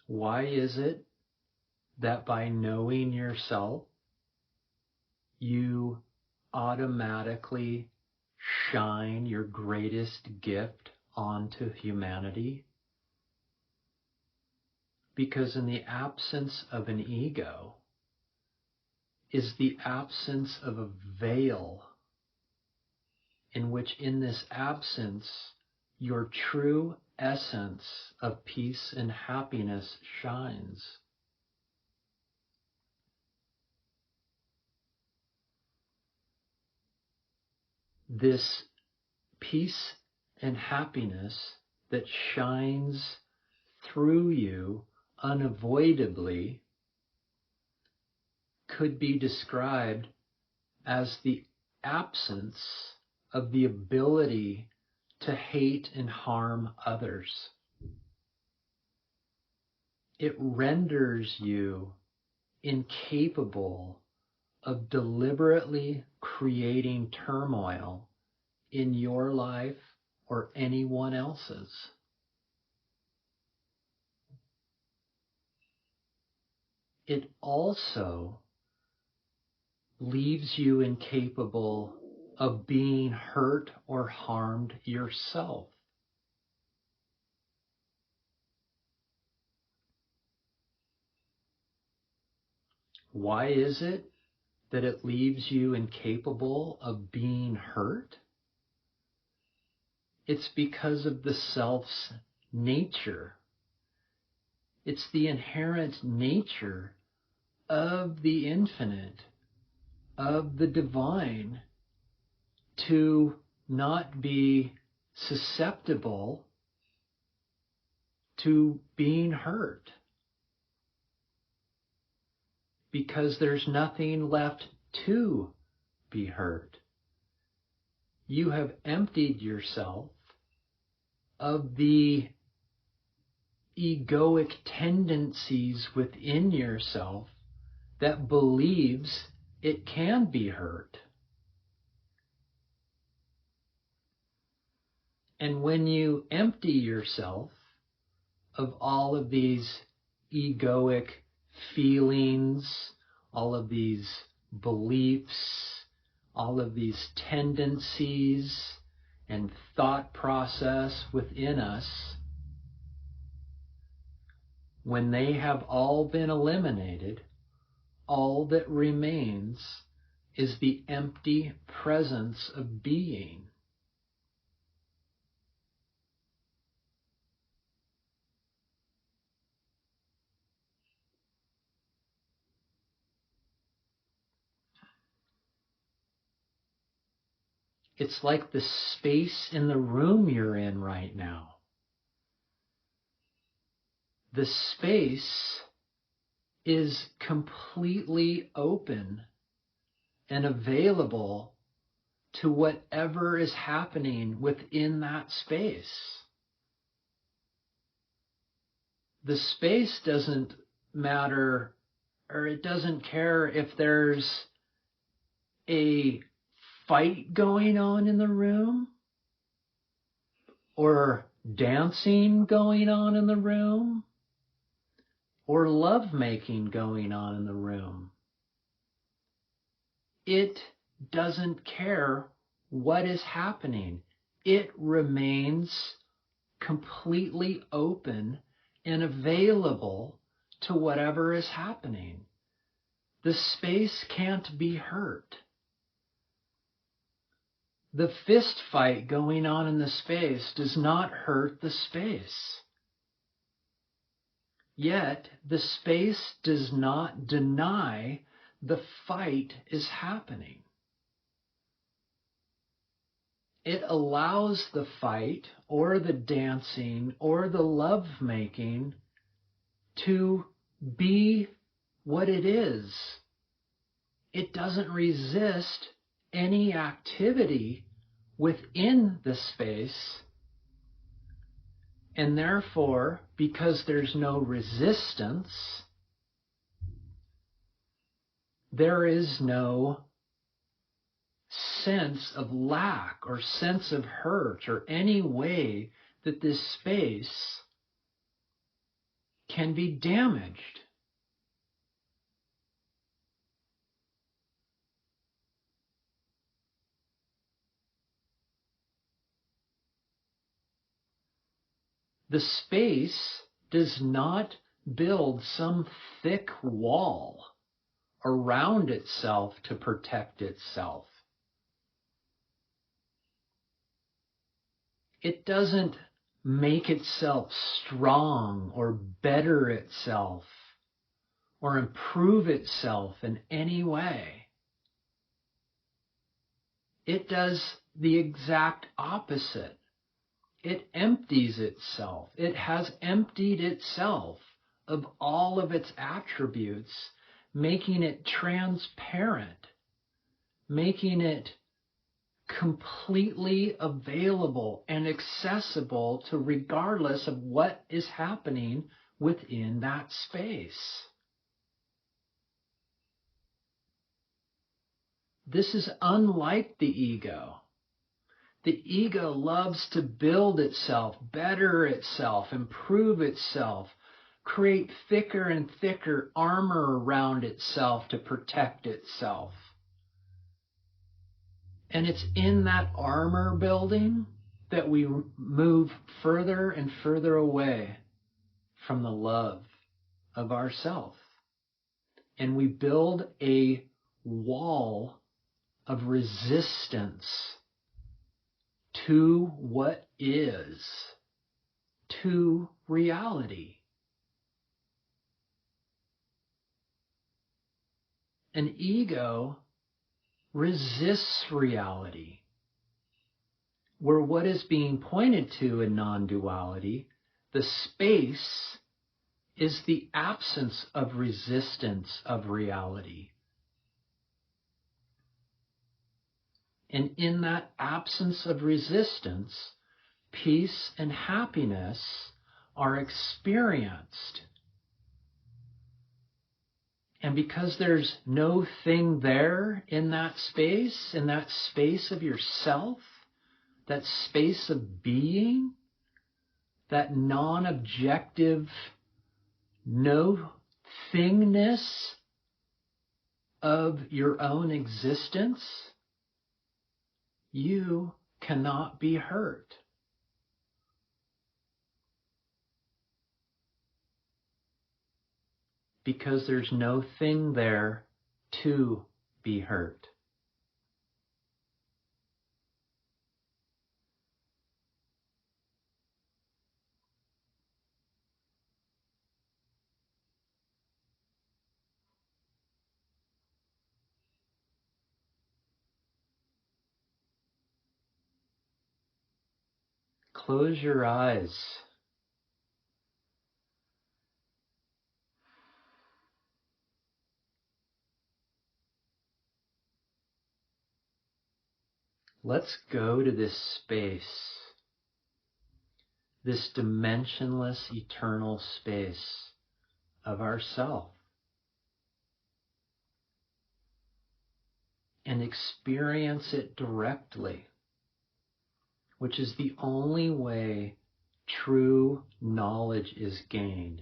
Why is it that by knowing yourself, you automatically shine your greatest gift onto humanity? Because in the absence of an ego is the absence of a veil in which, in this absence, your true essence of peace and happiness shines. This peace and happiness that shines through you unavoidably could be described as the absence of the ability to hate and harm others. It renders you incapable of deliberately creating turmoil in your life or anyone else's. It also leaves you incapable of being hurt or harmed yourself. Why is it that it leaves you incapable of being hurt? It's because of the self's nature. It's the inherent nature of the infinite, of the divine, to not be susceptible to being hurt. Because there's nothing left to be hurt. You have emptied yourself of the egoic tendencies within yourself that believes it can be hurt. And when you empty yourself of all of these egoic feelings, all of these beliefs, all of these tendencies and thought process within us, when they have all been eliminated, all that remains is the empty presence of being. It's like the space in the room you're in right now. The space is completely open and available to whatever is happening within that space. The space doesn't matter, or it doesn't care if there's a fight going on in the room, or dancing going on in the room, or lovemaking going on in the room. It doesn't care what is happening. It remains completely open and available to whatever is happening. The space can't be hurt. The fist fight going on in the space does not hurt the space. Yet the space does not deny the fight is happening. It allows the fight or the dancing or the lovemaking to be what it is. It doesn't resist any activity within the space, and therefore, because there's no resistance, there is no sense of lack or sense of hurt or any way that this space can be damaged. The space does not build some thick wall around itself to protect itself. It doesn't make itself strong or better itself or improve itself in any way. It does the exact opposite. It empties itself. It has emptied itself of all of its attributes, making it transparent, making it completely available and accessible to regardless of what is happening within that space. This is unlike the ego. The ego loves to build itself, better itself, improve itself, create thicker and thicker armor around itself to protect itself. And it's in that armor building that we move further and further away from the love of ourself. And we build a wall of resistance to what is, to reality. An ego resists reality, where what is being pointed to in non-duality, the space, is the absence of resistance of reality. And in that absence of resistance, peace and happiness are experienced. And because there's no thing there in that space of yourself, that space of being, that non-objective, no thingness of your own existence, you cannot be hurt. Because there's no thing there to be hurt. Close your eyes. Let's go to this space, this dimensionless, eternal space of ourself, and experience it directly, which is the only way true knowledge is gained,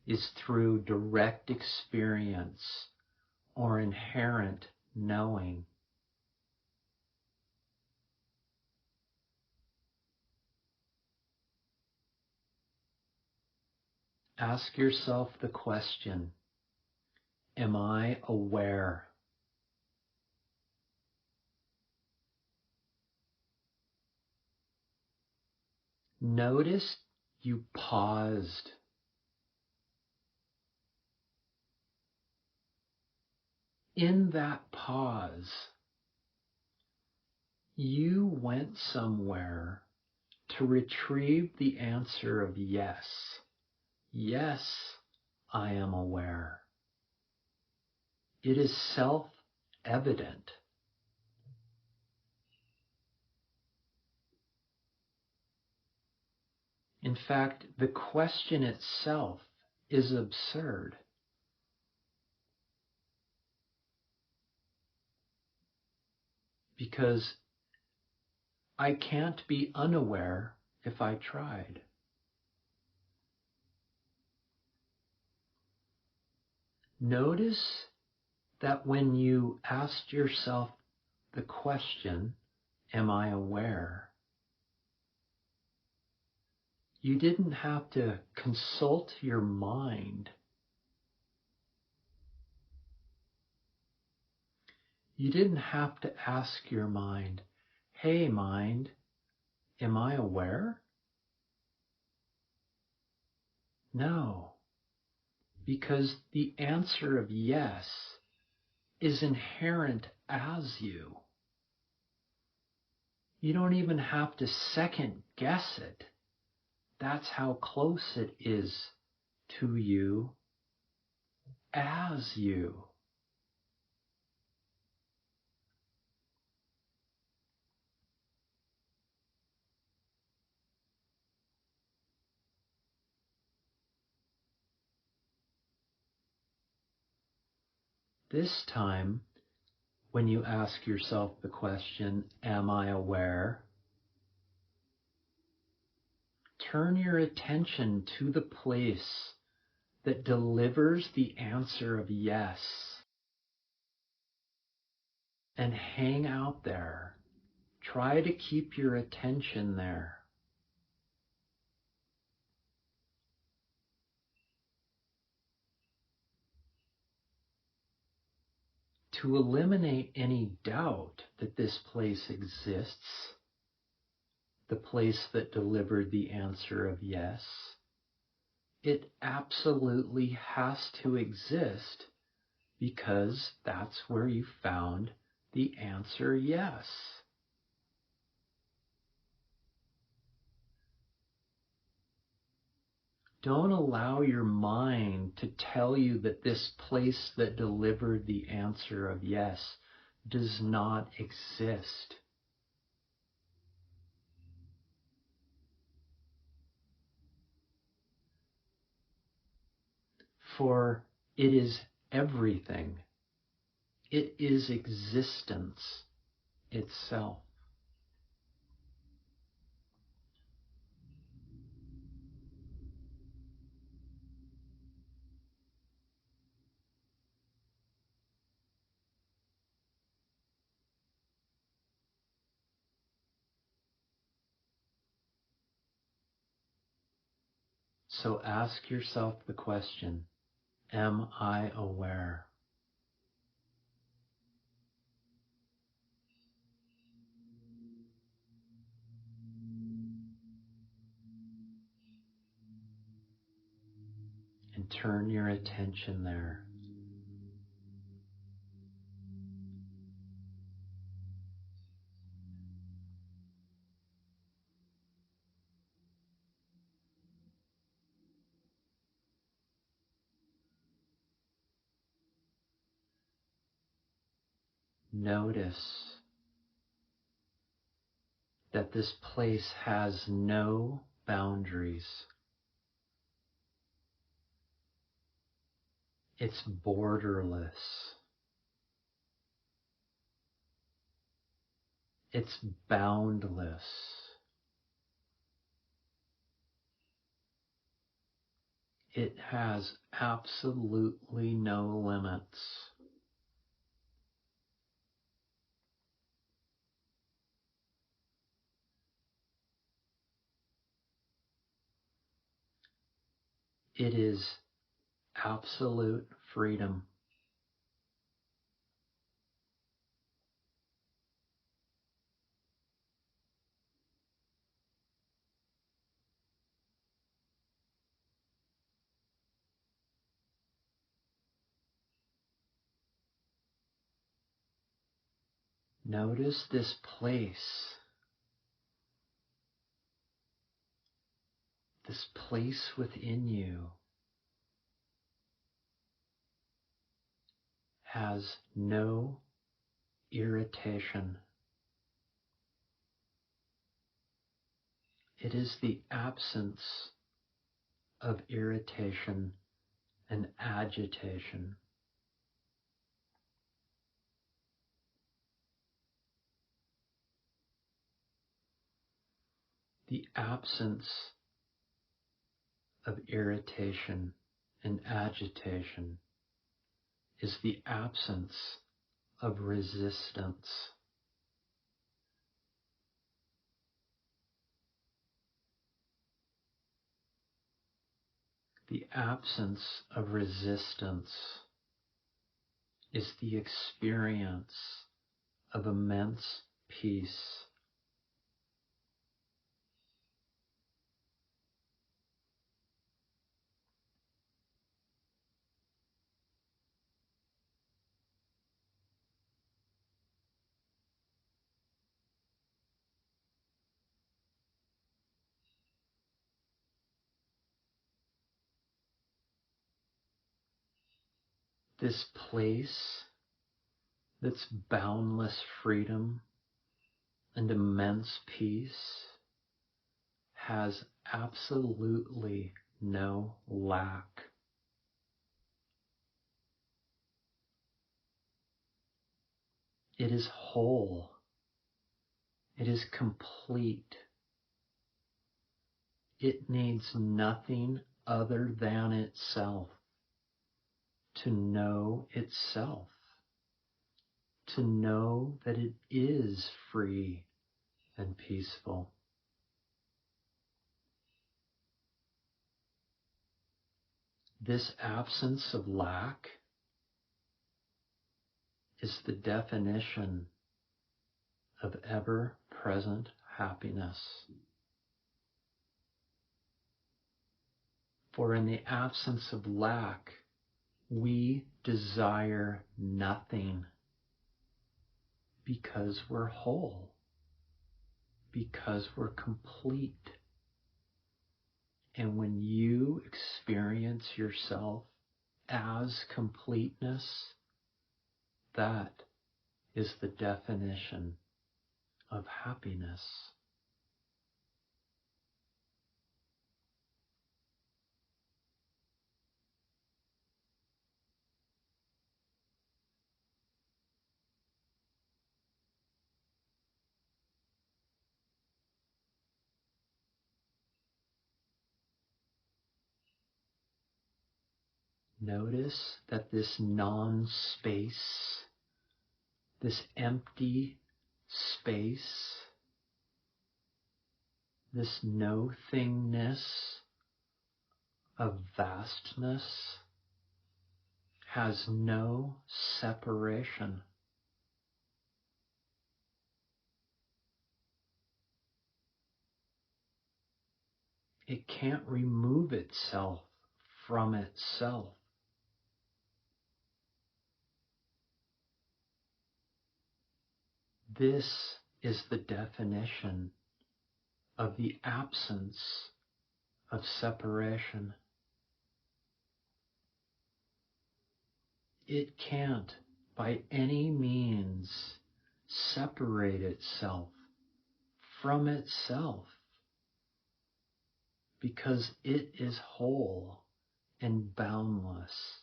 is through direct experience or inherent knowing. Ask yourself the question, am I aware? Notice you paused. In that pause, you went somewhere to retrieve the answer of yes. Yes, I am aware. It is self-evident. In fact, the question itself is absurd. Because I can't be unaware if I tried. Notice that when you asked yourself the question, am I aware? You didn't have to consult your mind. You didn't have to ask your mind, hey mind, am I aware? No, because the answer of yes is inherent as you. You don't even have to second guess it. That's how close it is to you as you. This time, when you ask yourself the question, am I aware? Turn your attention to the place that delivers the answer of yes and hang out there. Try to keep your attention there. To eliminate any doubt that this place exists, the place that delivered the answer of yes, it absolutely has to exist because that's where you found the answer yes. Don't allow your mind to tell you that this place that delivered the answer of yes does not exist. For it is everything. It is existence itself. So ask yourself the question, am I aware? And turn your attention there. Notice that this place has no boundaries. It's borderless. It's boundless. It has absolutely no limits. It is absolute freedom. Notice this place within you has no irritation. It is the absence of irritation and agitation. The absence of irritation and agitation is the absence of resistance. The absence of resistance is the experience of immense peace. This place, that's boundless freedom and immense peace, has absolutely no lack. It is whole. It is complete. It needs nothing other than itself to know itself, to know that it is free and peaceful. This absence of lack is the definition of ever-present happiness. For in the absence of lack, we desire nothing because we're whole, because we're complete. And when you experience yourself as completeness, that is the definition of happiness. Notice that this non-space, this empty space, this no-thingness of vastness has no separation. It can't remove itself from itself. This is the definition of the absence of separation. It can't by any means separate itself from itself because it is whole and boundless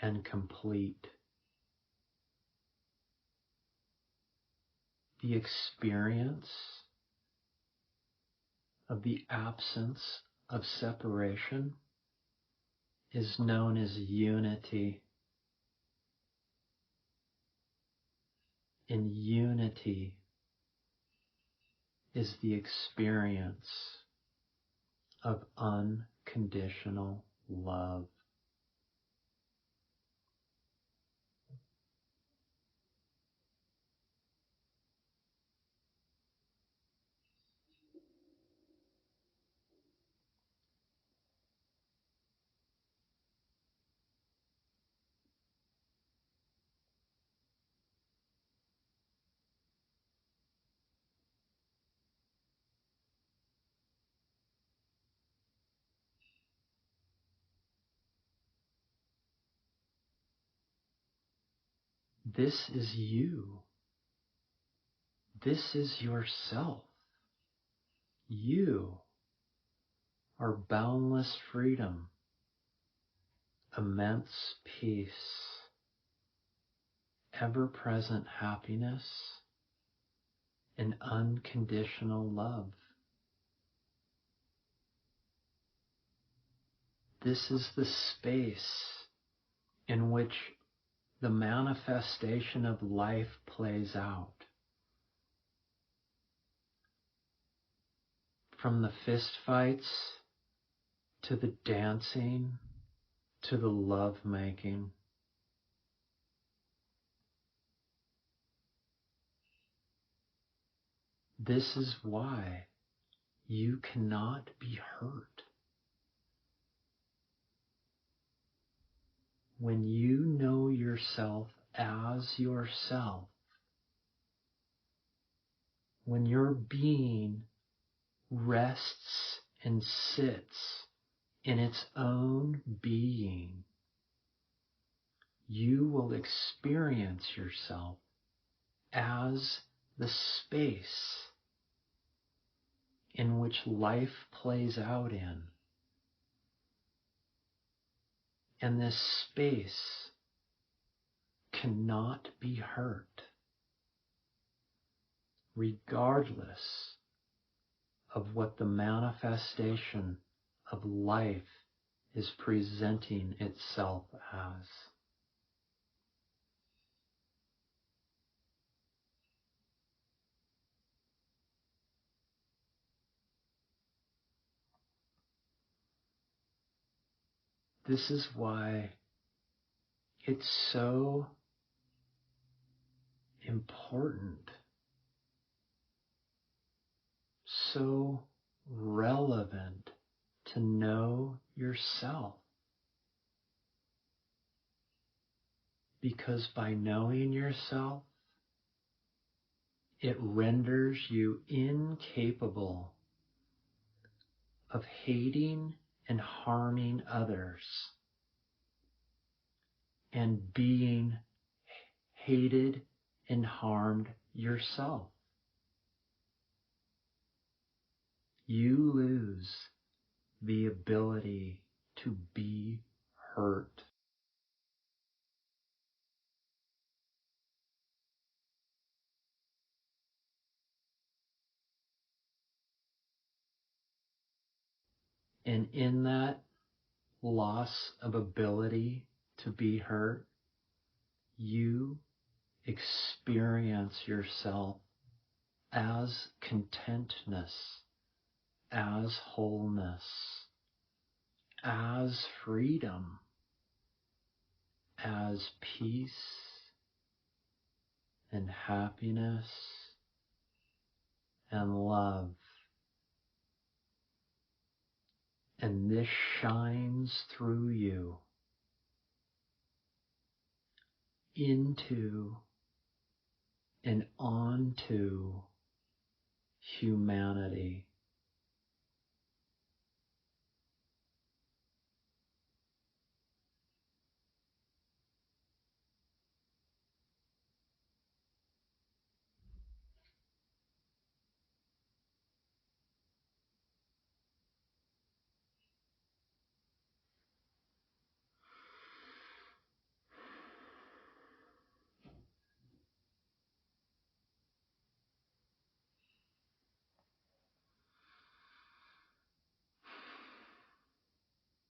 and complete. The experience of the absence of separation is known as unity. And unity is the experience of unconditional love. This is you. This is yourself. You are boundless freedom, immense peace, ever-present happiness, and unconditional love. This is the space in which the manifestation of life plays out. From the fistfights to the dancing to the lovemaking. This is why you cannot be hurt. When you know yourself as yourself, when your being rests and sits in its own being, you will experience yourself as the space in which life plays out in. And this space cannot be hurt, regardless of what the manifestation of life is presenting itself as. This is why it's so important, so relevant to know yourself. Because by knowing yourself, it renders you incapable of hating and harming others and being hated and harmed yourself. You lose the ability to be hurt. And in that loss of ability to be hurt, you experience yourself as contentness, as wholeness, as freedom, as peace and happiness and love. And this shines through you into and onto humanity.